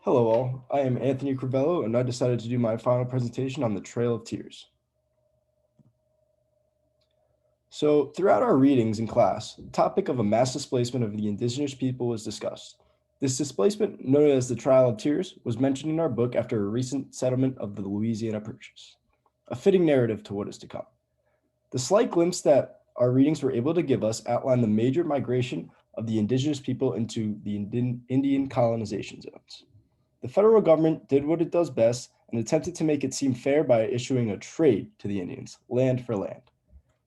Hello all, I am Anthony Crivello and I decided to do my final presentation on the Trail of Tears. So throughout our readings in class, the topic of a mass displacement of the indigenous people was discussed. This displacement, known as the Trail of Tears, was mentioned in our book after a recent settlement of the Louisiana Purchase, a fitting narrative to what is to come. The slight glimpse that our readings were able to give us outlined the major migration of the indigenous people into the Indian colonization zones. The federal government did what it does best and attempted to make it seem fair by issuing a trade to the Indians, land for land.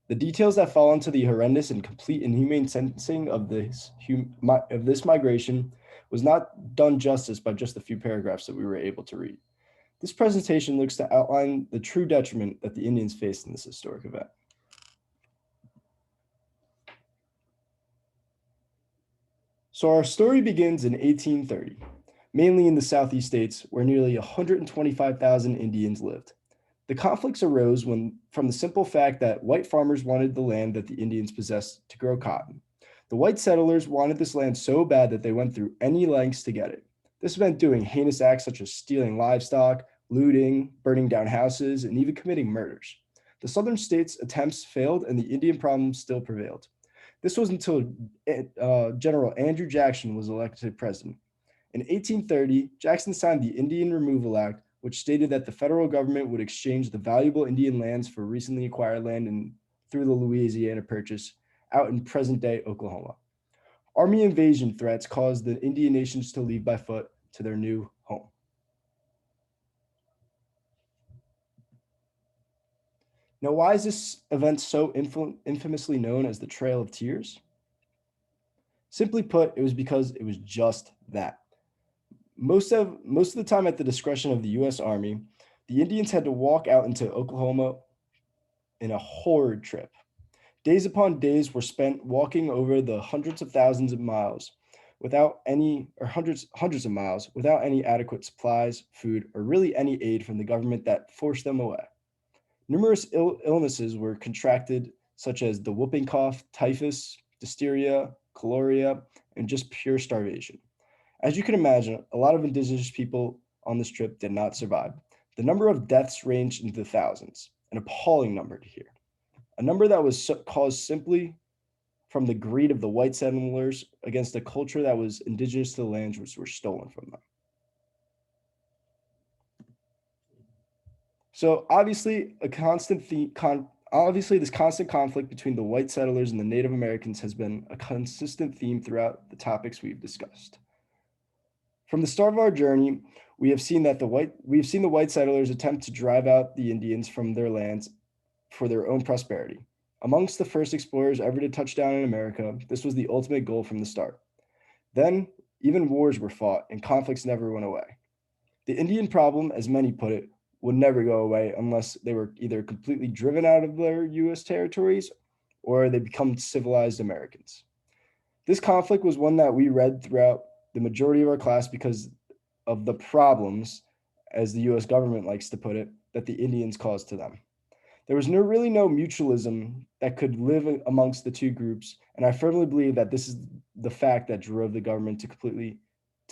The details that fall into the horrendous and complete inhumane sentencing of this migration was not done justice by just a few paragraphs that we were able to read. This presentation looks to outline the true detriment that the Indians faced in this historic event. So our story begins in 1830, mainly in the southeast states, where nearly 125,000 Indians lived. The conflicts arose from the simple fact that white farmers wanted the land that the Indians possessed to grow cotton. The white settlers wanted this land so bad that they went through any lengths to get it. This meant doing heinous acts such as stealing livestock, looting, burning down houses, and even committing murders. The southern states' attempts failed and the Indian problem still prevailed. This was until General Andrew Jackson was elected president. In 1830, Jackson signed the Indian Removal Act, which stated that the federal government would exchange the valuable Indian lands for recently acquired land through the Louisiana Purchase out in present-day Oklahoma. Army invasion threats caused the Indian nations to leave by foot to their new home. Now, why is this event so infamously known as the Trail of Tears? Simply put, it was because it was just that. Most of the time at the discretion of the U.S. Army, the Indians had to walk out into Oklahoma in a horrid trip. Days upon days were spent walking over the hundreds of thousands of miles without any, or hundreds of miles without any adequate supplies, food, or really any aid from the government that forced them away. Numerous illnesses were contracted, such as the whooping cough, typhus, diphtheria, cholera, and just pure starvation. As you can imagine, a lot of indigenous people on this trip did not survive. The number of deaths ranged into the thousands, an appalling number to hear. A number that was caused simply from the greed of the white settlers against a culture that was indigenous to the lands which were stolen from them. So obviously, this constant conflict between the white settlers and the Native Americans has been a consistent theme throughout the topics we've discussed. From the start of our journey, we have seen the white settlers attempt to drive out the Indians from their lands for their own prosperity. Amongst the first explorers ever to touch down in America, this was the ultimate goal from the start. Then, even wars were fought and conflicts never went away. The Indian problem, as many put it, would never go away unless they were either completely driven out of their U.S. territories or they become civilized Americans. This conflict was one that we read throughout the majority of our class because of the problems, as the U.S. government likes to put it, that the Indians caused to them. There was really no mutualism that could live amongst the two groups, and I firmly believe that this is the fact that drove the government to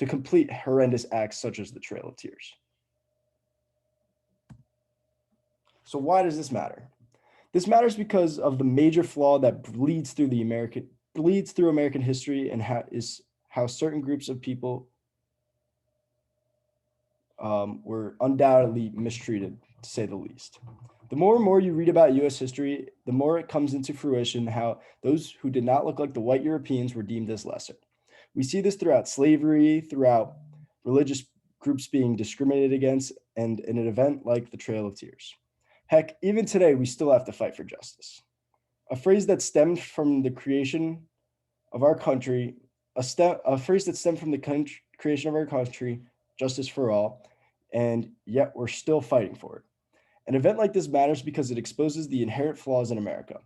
complete horrendous acts such as the Trail of Tears. So why does this matter? This matters because of the major flaw that bleeds through American history and how certain groups of people were undoubtedly mistreated, to say the least. The more and more you read about U.S. history, the more it comes into fruition how those who did not look like the white Europeans were deemed as lesser. We see this throughout slavery, throughout religious groups being discriminated against, and in an event like the Trail of Tears. Heck, even today, we still have to fight for justice. A phrase that stemmed from the creation of our country, a phrase that stemmed from the creation of our country, justice for all, and yet we're still fighting for it. An event like this matters because it exposes the inherent flaws in America.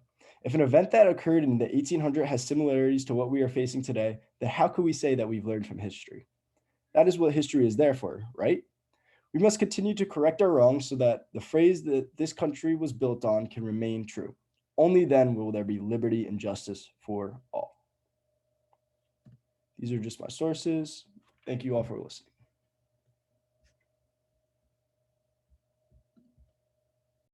If an event that occurred in the 1800s has similarities to what we are facing today, then how could we say that we've learned from history? That is what history is there for, right? We must continue to correct our wrongs so that the phrase that this country was built on can remain true. Only then will there be liberty and justice for all. These are just my sources. Thank you all for listening.